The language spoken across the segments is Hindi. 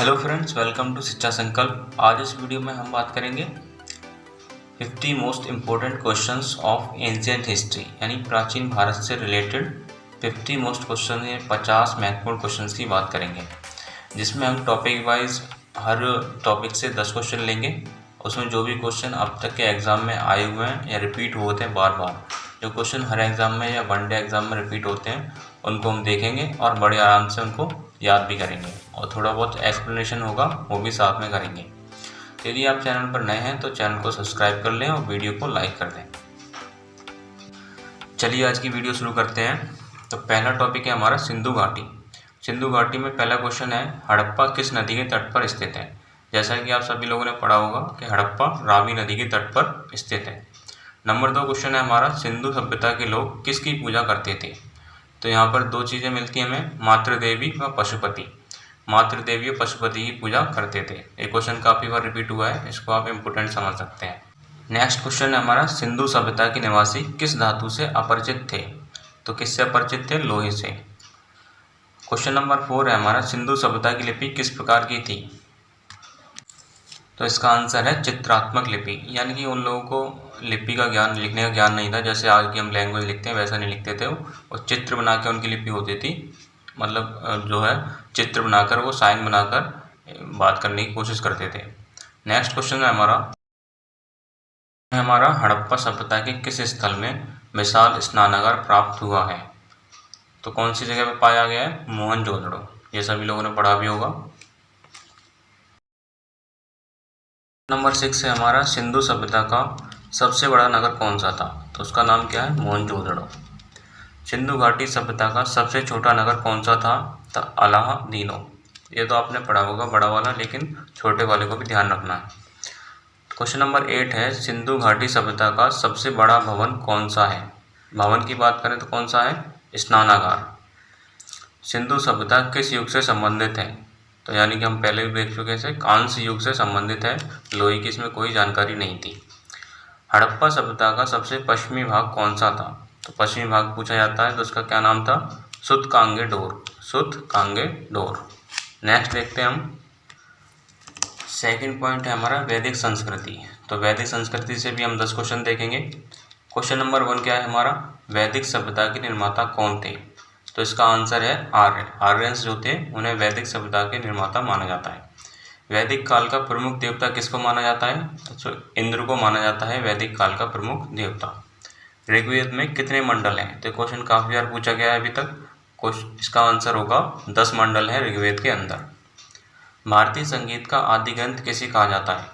हेलो फ्रेंड्स, वेलकम टू शिक्षा संकल्प। आज इस वीडियो में हम बात करेंगे 50 most important questions of ancient history, यानी प्राचीन भारत से रिलेटेड 50 मोस्ट क्वेश्चन या 50 महत्वपूर्ण क्वेश्चंस की बात करेंगे, जिसमें हम टॉपिक वाइज हर टॉपिक से 10 क्वेश्चन लेंगे। उसमें जो भी क्वेश्चन अब तक के एग्ज़ाम में आए हुए हैं या रिपीट होते हैं बार बार, जो क्वेश्चन हर एग्ज़ाम में या वनडे एग्ज़ाम में रिपीट होते हैं, उनको हम देखेंगे और बड़े आराम से उनको याद भी करेंगे और थोड़ा बहुत एक्सप्लेनेशन होगा वो भी साथ में करेंगे। यदि आप चैनल पर नए हैं तो चैनल को सब्सक्राइब कर लें और वीडियो को लाइक कर दें। चलिए आज की वीडियो शुरू करते हैं। तो पहला टॉपिक है हमारा सिंधु घाटी। सिंधु घाटी में पहला क्वेश्चन है, हड़प्पा किस नदी के तट पर स्थित है। जैसा कि आप सभी लोगों ने पढ़ा होगा कि हड़प्पा रावी नदी के तट पर स्थित है। नंबर 2 क्वेश्चन है हमारा, सिंधु सभ्यता के लोग किसकी पूजा करते थे। तो यहाँ पर दो चीज़ें मिलती हैं हमें, मातृदेवी व पशुपति। मातृदेवी और पशुपति की पूजा करते थे। ये क्वेश्चन काफ़ी बार रिपीट हुआ है, इसको आप इम्पोर्टेंट समझ सकते हैं। नेक्स्ट क्वेश्चन है हमारा, सिंधु सभ्यता के निवासी किस धातु से अपरिचित थे। तो किससे अपरिचित थे, लोहे से। क्वेश्चन नंबर 4 है हमारा, सिंधु सभ्यता की लिपि किस प्रकार की थी। तो इसका आंसर है चित्रात्मक लिपि, यानी कि उन लोगों को लिपि का ज्ञान, लिखने का ज्ञान नहीं था। जैसे आज की हम लैंग्वेज लिखते हैं वैसा नहीं लिखते थे वो, और चित्र बना के उनकी लिपि होती थी। मतलब जो है चित्र बनाकर, वो साइन बनाकर बात करने की कोशिश करते थे। नेक्स्ट क्वेश्चन है हमारा हड़प्पा सभ्यता के किस स्थल में विशाल स्नानागार प्राप्त हुआ है। तो कौन सी जगह पर पाया गया है, मोहनजोदड़ो। ये सभी लोगों ने पढ़ा भी होगा। नंबर 6 है हमारा, सिंधु सभ्यता का सबसे बड़ा नगर कौन सा था। तो उसका नाम क्या है, मोहनजोदड़ो। सिंधु घाटी सभ्यता का सबसे छोटा नगर कौन सा था, तो अलाहादीनो। ये तो आपने पढ़ा होगा बड़ा वाला, लेकिन छोटे वाले को भी ध्यान रखना है। क्वेश्चन नंबर 8 है, सिंधु घाटी सभ्यता का सबसे बड़ा भवन कौन सा है। भवन की बात करें तो कौन सा है, स्नानागार। सिंधु सभ्यता किस युग से संबंधित है। तो यानी कि हम पहले भी देख चुके थे, कांस्य युग से संबंधित है। लोहे की इसमें कोई जानकारी नहीं थी। हड़प्पा सभ्यता का सबसे पश्चिमी भाग कौन सा था। तो पश्चिमी भाग पूछा जाता है तो उसका क्या नाम था, सुतकांगेडोर। सुतकांगेडोर। नेक्स्ट देखते हैं हम, सेकंड पॉइंट है हमारा वैदिक संस्कृति। तो वैदिक संस्कृति से भी हम 10 क्वेश्चन देखेंगे। क्वेश्चन नंबर 1 क्या है हमारा, वैदिक सभ्यता के निर्माता कौन थे। तो इसका आंसर है आर्य। आर्यंस जो थे उन्हें वैदिक सभ्यता के निर्माता माना जाता है। वैदिक काल का प्रमुख देवता किसको माना जाता है, तो इंद्र को माना जाता है वैदिक काल का प्रमुख देवता। ऋग्वेद में कितने मंडल हैं। तो क्वेश्चन काफ़ी बार पूछा गया है अभी तक। इसका आंसर होगा 10 मंडल है ऋग्वेद के अंदर। भारतीय संगीत का आदि ग्रंथ किसे कहा जाता है।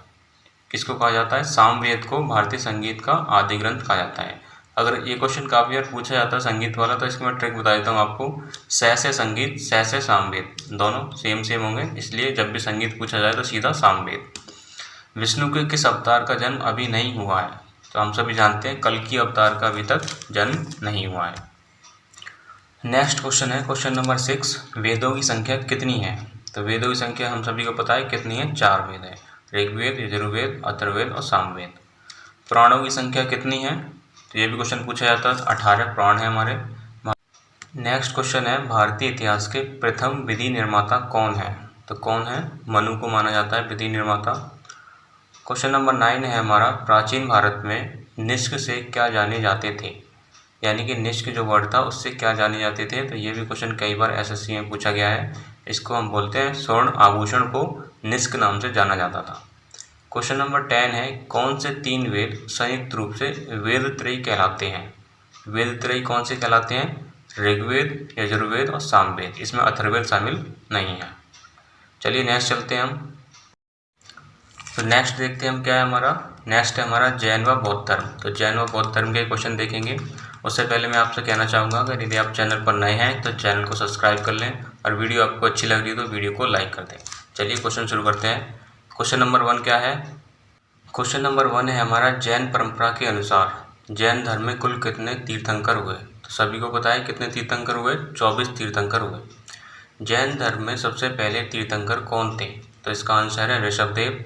किसको कहा जाता है, सामवेद को भारतीय संगीत का आदि ग्रंथ कहा जाता है। अगर ये क्वेश्चन काफ़ी बार पूछा जाता है संगीत वाला, तो इसकी मैं ट्रिक बता देता हूँ आपको। स से संगीत, स से सामवेद, दोनों सेम होंगे, इसलिए जब भी संगीत पूछा जाए तो सीधा सामवेद। विष्णु के किस अवतार का जन्म अभी नहीं हुआ है। तो हम सभी जानते हैं कल्कि अवतार का अभी तक जन्म नहीं हुआ है। नेक्स्ट क्वेश्चन है क्वेश्चन नंबर 6, वेदों की संख्या कितनी है। तो वेदों की संख्या हम सभी को पता है कितनी है, 4 वेद है, ऋग्वेद, यजुर्वेद, अथर्ववेद और सामवेद। पुराणों की संख्या कितनी है, तो ये भी क्वेश्चन पूछा जाता है। 18 पुराण है हमारे। नेक्स्ट क्वेश्चन है, भारतीय इतिहास के प्रथम विधि निर्माता कौन है। तो कौन है, मनु को माना जाता है विधि निर्माता। क्वेश्चन नंबर 9 है हमारा, प्राचीन भारत में निष्क से क्या जाने जाते थे। यानी कि निष्क जो वर्ड था उससे क्या जाने जाते थे। तो ये भी क्वेश्चन कई बार एसएससी में पूछा गया है। इसको हम बोलते हैं स्वर्ण आभूषण को निष्क नाम से जाना जाता था। क्वेश्चन नंबर 10 है, कौन से 3 वेद संयुक्त रूप से वेद त्रयी कहलाते हैं। वेद त्रयी कौन से कहलाते हैं, ऋग्वेद, यजुर्वेद और सामवेद। इसमें अथर्ववेद शामिल नहीं है। चलिए नेक्स्ट चलते हैं हम। तो नेक्स्ट देखते हैं हम क्या है हमारा, नेक्स्ट है हमारा जैन व बौद्ध धर्म। तो जैन व बौद्ध धर्म के क्वेश्चन देखेंगे। उससे पहले मैं आपसे कहना चाहूँगा, अगर यदि आप चैनल पर नए हैं तो चैनल को सब्सक्राइब कर लें और वीडियो आपको अच्छी लग रही है तो वीडियो को लाइक कर दें। चलिए क्वेश्चन शुरू करते हैं। क्वेश्चन नंबर 1 क्या है, क्वेश्चन नंबर 1 है हमारा, जैन परंपरा के अनुसार जैन धर्म में कुल कितने तीर्थंकर हुए। तो सभी को पता है कितने तीर्थंकर हुए, 24 तीर्थंकर हुए। जैन धर्म में सबसे पहले तीर्थंकर कौन थे। तो इसका आंसर है ऋषभदेव।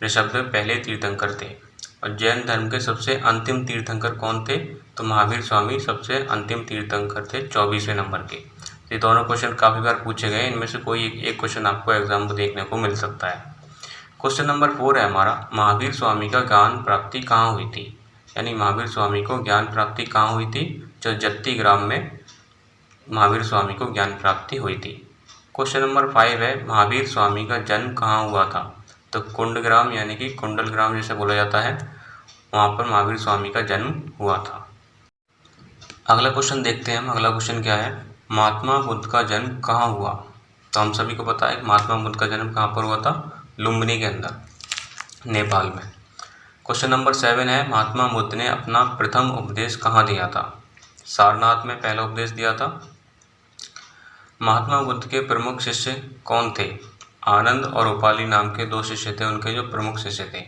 ऋषभदेव पहले तीर्थंकर थे। और जैन धर्म के सबसे अंतिम तीर्थंकर कौन थे, तो महावीर स्वामी सबसे अंतिम तीर्थंकर थे, 24वें नंबर के। ये दोनों क्वेश्चन काफ़ी बार पूछे गए, इनमें से कोई एक क्वेश्चन आपको एग्जाम में देखने को मिल सकता है। क्वेश्चन नंबर 4 है हमारा, महावीर स्वामी का ज्ञान प्राप्ति कहाँ हुई थी? यानी महावीर स्वामी को ज्ञान प्राप्ति कहाँ हुई थी? जो जत्ती ग्राम में महावीर स्वामी को ज्ञान प्राप्ति हुई थी। क्वेश्चन नंबर 5 है, महावीर स्वामी का जन्म कहाँ हुआ था? तो कुंडग्राम यानी कि कुंडल ग्राम जिसे बोला जाता है, वहाँ पर महावीर स्वामी का जन्म हुआ था। अगला क्वेश्चन देखते हैं हम। अगला क्वेश्चन क्या है, महात्मा बुद्ध का जन्म कहाँ हुआ? तो हम सभी को पता है कि महात्मा बुद्ध का जन्म कहाँ पर हुआ था? लुम्बिनी के अंदर, नेपाल में। क्वेश्चन नंबर 7 है, महात्मा बुद्ध ने अपना प्रथम उपदेश कहाँ दिया था? सारनाथ में पहला उपदेश दिया था। महात्मा बुद्ध के प्रमुख शिष्य कौन थे? आनंद और उपाली नाम के 2 शिष्य थे उनके, जो प्रमुख शिष्य थे।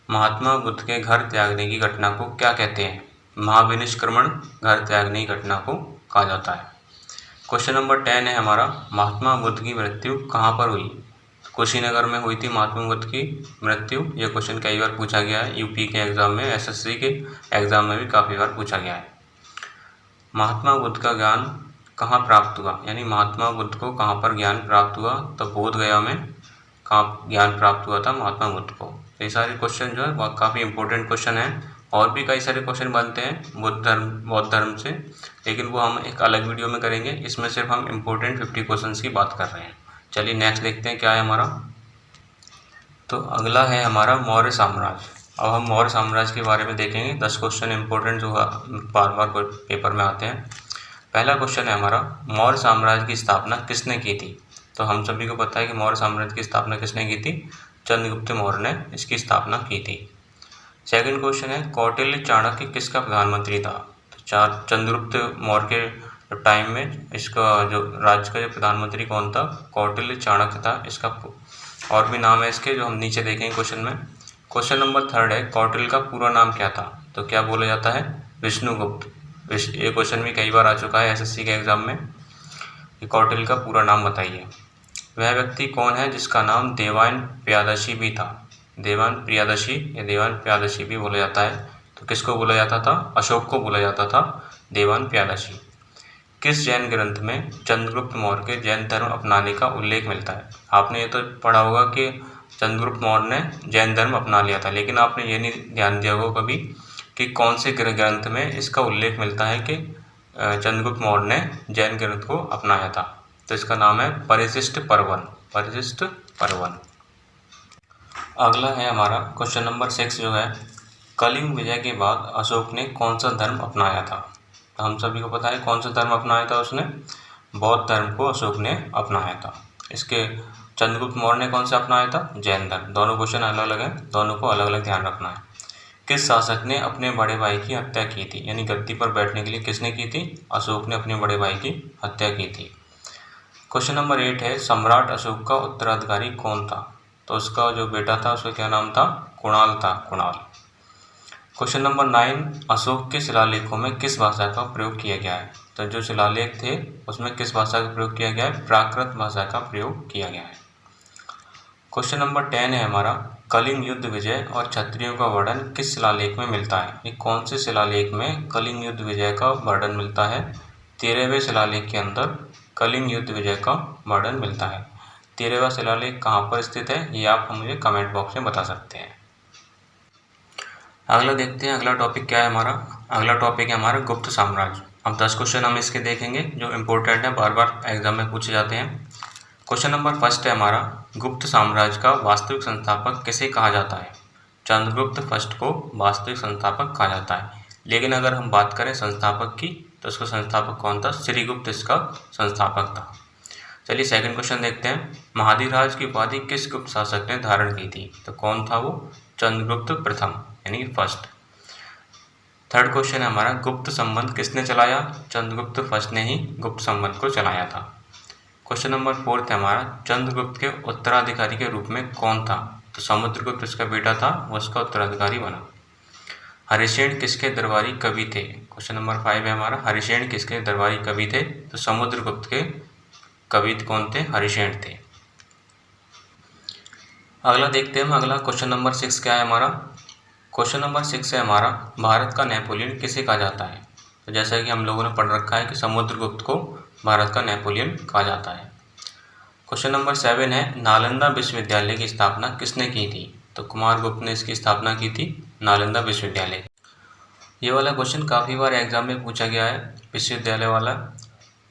महात्मा बुद्ध के घर त्यागने की घटना को क्या कहते हैं? महाविनिष्क्रमण घर त्यागने की घटना को कहा जाता है। क्वेश्चन नंबर 10 है हमारा, महात्मा बुद्ध की मृत्यु कहाँ पर हुई? कुशीनगर में हुई थी महात्मा बुद्ध की मृत्यु। यह क्वेश्चन कई बार पूछा गया है, यूपी के एग्जाम में, एसएससी के एग्जाम में भी काफ़ी बार पूछा गया है। महात्मा बुद्ध का ज्ञान कहाँ प्राप्त हुआ? यानी महात्मा बुद्ध को कहाँ पर ज्ञान प्राप्त हुआ? तो बोध गया में कहाँ ज्ञान प्राप्त हुआ था महात्मा बुद्ध को। ये सारे क्वेश्चन जो है वह काफ़ी इंपॉर्टेंट क्वेश्चन हैं। और भी कई सारे क्वेश्चन बनते हैं बौद्ध धर्म से, लेकिन वो हम एक अलग वीडियो में करेंगे। इसमें सिर्फ हम इम्पोर्टेंट 50 क्वेश्चन की बात कर रहे हैं। चलिए नेक्स्ट देखते हैं क्या है हमारा। तो अगला है हमारा मौर्य साम्राज्य। अब हम मौर्य साम्राज्य के बारे में देखेंगे। 10 क्वेश्चन इंपॉर्टेंट जो बार बार पेपर में आते हैं। पहला क्वेश्चन है हमारा, मौर्य साम्राज्य की स्थापना किसने की थी? तो हम सभी को पता है कि मौर्य साम्राज्य की स्थापना किसने की थी? चंद्रगुप्त मौर्य ने इसकी स्थापना की थी। सेकंड क्वेश्चन है, कौटिल्य चाणक्य किसका प्रधानमंत्री था? तो चंद्रगुप्त मौर्य के टाइम में इसका जो राज्य का जो प्रधानमंत्री कौन था? कौटिल्य चाणक्य था। इसका और भी नाम है इसके, जो हम नीचे देखेंगे क्वेश्चन में। क्वेश्चन नंबर 3 है, कौटिल्य का पूरा नाम क्या था? तो क्या बोला जाता है? विष्णुगुप्त। ये क्वेश्चन भी कई बार आ चुका है एसएससी के एग्जाम में कि कौटिल्य का पूरा नाम बताइए। वह व्यक्ति कौन है जिसका नाम देवान प्यादशी भी था? देवान प्रियादशी या देवान प्यादशी भी बोला जाता है। तो किसको बोला जाता था? अशोक को बोला जाता था देवान प्यादशी। किस जैन ग्रंथ में चंद्रगुप्त मौर्य के जैन धर्म अपनाने का उल्लेख मिलता है? आपने ये तो पढ़ा होगा कि चंद्रगुप्त मौर्य ने जैन धर्म अपना लिया था, लेकिन आपने ये नहीं ध्यान दिया होगा कभी कि कौन से ग्रंथ में इसका उल्लेख मिलता है कि चंद्रगुप्त मौर्य ने जैन ग्रंथ को अपनाया था। तो इसका नाम है परिशिष्ट पर्वन। परिशिष्ट पर्वन। अगला है हमारा क्वेश्चन नंबर 6 जो है, कलिंग विजय के बाद अशोक ने कौन सा धर्म अपनाया था? तो हम सभी को पता है कौन सा धर्म अपनाया था उसने? बौद्ध धर्म को अशोक ने अपनाया था। इसके चंद्रगुप्त मौर्य ने कौन सा अपनाया था? जैन धर्म। दोनों क्वेश्चन अलग अलग हैं, दोनों को अलग अलग ध्यान रखना है। किस शासक ने अपने बड़े भाई की हत्या की थी? यानी गद्दी पर बैठने के लिए किसने की थी? अशोक ने अपने बड़े भाई की हत्या की थी। क्वेश्चन नंबर 8 है, सम्राट अशोक का उत्तराधिकारी कौन था? तो उसका जो बेटा था उसका क्या नाम था? कुणाल था, कुणाल। क्वेश्चन नंबर 9, अशोक के शिलालेखों में किस भाषा का प्रयोग किया गया है? तो जो शिलालेख थे उसमें किस भाषा का प्रयोग किया गया है? प्राकृत भाषा का प्रयोग किया गया है। क्वेश्चन नंबर 10 है हमारा, कलिंग युद्ध विजय और क्षत्रियों का वर्णन किस शिलालेख में मिलता है? ये कौन से शिलालेख में कलिंग युद्ध विजय का वर्णन मिलता है? 13वें शिलालेख के अंदर कलिंग युद्ध विजय का वर्णन मिलता है। 13वां शिलालेख कहाँ पर स्थित है? ये आप मुझे कमेंट बॉक्स में बता सकते हैं। अगला देखते हैं, अगला टॉपिक क्या है हमारा। अगला टॉपिक है हमारा गुप्त साम्राज्य। अब 10 क्वेश्चन हम इसके देखेंगे जो इम्पोर्टेंट है, बार बार एग्जाम में पूछे जाते हैं। क्वेश्चन नंबर 1 है हमारा, गुप्त साम्राज्य का वास्तविक संस्थापक किसे कहा जाता है? चंद्रगुप्त फर्स्ट को वास्तविक संस्थापक कहा जाता है। लेकिन अगर हम बात करें संस्थापक की, तो उसका संस्थापक कौन था? श्रीगुप्त इसका संस्थापक था। चलिए सेकंड क्वेश्चन देखते हैं, महाधिराज की उपाधि किस गुप्त शासक ने धारण की थी? तो कौन था वो? चंद्रगुप्त प्रथम यानी फर्स्ट। थर्ड क्वेश्चन है हमारा, गुप्त संबंध किसने चलाया? चंद्रगुप्त फर्स्ट ने ही गुप्त संबंध को चलाया था। क्वेश्चन नंबर 4 है हमारा, चंद्रगुप्त के उत्तराधिकारी के रूप में कौन था? तो समुद्रगुप्त इसका बेटा था, वो उसका उत्तराधिकारी बना। हरिशेन किसके दरबारी कवि थे? क्वेश्चन नंबर 5 है हमारा, हरिशेन किसके दरबारी कवि थे? तो समुद्रगुप्त के कवि कौन थे? हरिशेन थे। अगला देखते हैं हम, अगला क्वेश्चन नंबर 6 क्या है हमारा। क्वेश्चन नंबर 6 है हमारा, भारत का नेपोलियन किसे कहा जाता है? तो जैसा कि हम लोगों ने पढ़ रखा है कि समुद्रगुप्त को भारत का नेपोलियन कहा जाता है। क्वेश्चन नंबर 7 है, नालंदा विश्वविद्यालय की स्थापना किसने की थी? तो कुमारगुप्त ने इसकी स्थापना की थी, नालंदा विश्वविद्यालय। ये वाला क्वेश्चन काफ़ी बार एग्जाम में पूछा गया है, विश्वविद्यालय वाला।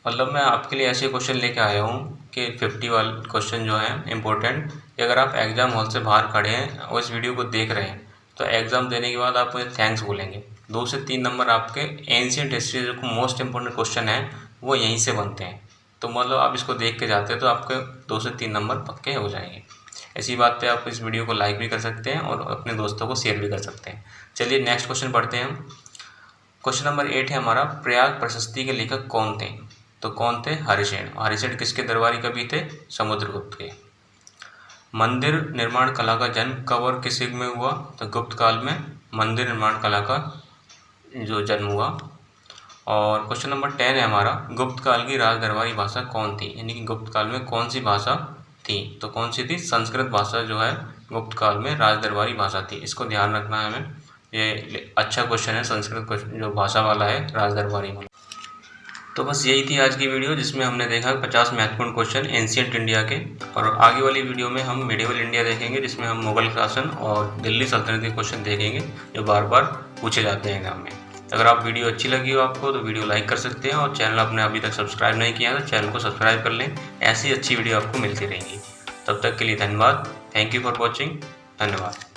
मतलब मैं आपके लिए ऐसे क्वेश्चन लेके आया हूँ कि 50 वाले क्वेश्चन जो हैं इम्पोर्टेंट, कि अगर आप एग्ज़ाम हॉल से बाहर खड़े हैं और इस वीडियो को देख रहे हैं तो एग्ज़ाम देने के बाद आप मुझे थैंक्स बोलेंगे। 2 से 3 नंबर आपके एंशियंट हिस्ट्री जो मोस्ट इंपॉर्टेंट क्वेश्चन है वो यहीं से बनते हैं। तो मतलब आप इसको देख के जाते हैं तो आपके 2 से 3 नंबर पक्के हो जाएंगे। ऐसी बात पे आप इस वीडियो को लाइक भी कर सकते हैं और अपने दोस्तों को शेयर भी कर सकते हैं। चलिए नेक्स्ट क्वेश्चन पढ़ते हैं हम। क्वेश्चन नंबर 8 है हमारा, प्रयाग प्रशस्ति के लेखक कौन थे? तो कौन थे? हरिसेन। हरिसेन किसके दरबारी कवि थे? समुद्रगुप्त के। मंदिर निर्माण कला का जन्म कब और किस युग में हुआ? तो गुप्त काल में मंदिर निर्माण कला का जो जन्म हुआ। और क्वेश्चन नंबर 10 है हमारा, गुप्त काल की राज दरबारी भाषा कौन थी? यानी कि गुप्त काल में कौन सी भाषा थी? तो कौन सी थी? संस्कृत भाषा जो है गुप्त काल में राज दरबारी भाषा थी। इसको ध्यान रखना है हमें, ये अच्छा क्वेश्चन है, संस्कृत क्वेश्चन जो भाषा वाला है राज दरबारी वाला। तो बस यही थी आज की वीडियो जिसमें हमने देखा 50 महत्वपूर्ण क्वेश्चन एंशिएंट इंडिया के। और आगे वाली वीडियो में हम मिडिवल इंडिया देखेंगे जिसमें हम मुगल शासन और दिल्ली सल्तनत के क्वेश्चन देखेंगे जो बार बार पूछे जाते हैं एग्जाम में। अगर आप वीडियो अच्छी लगी हो आपको तो वीडियो लाइक कर सकते हैं और चैनल आपने अभी तक सब्सक्राइब नहीं किया है तो चैनल को सब्सक्राइब कर लें। ऐसी अच्छी वीडियो आपको मिलती रहेंगी। तब तक के लिए धन्यवाद। Thank you for watching. धन्यवाद।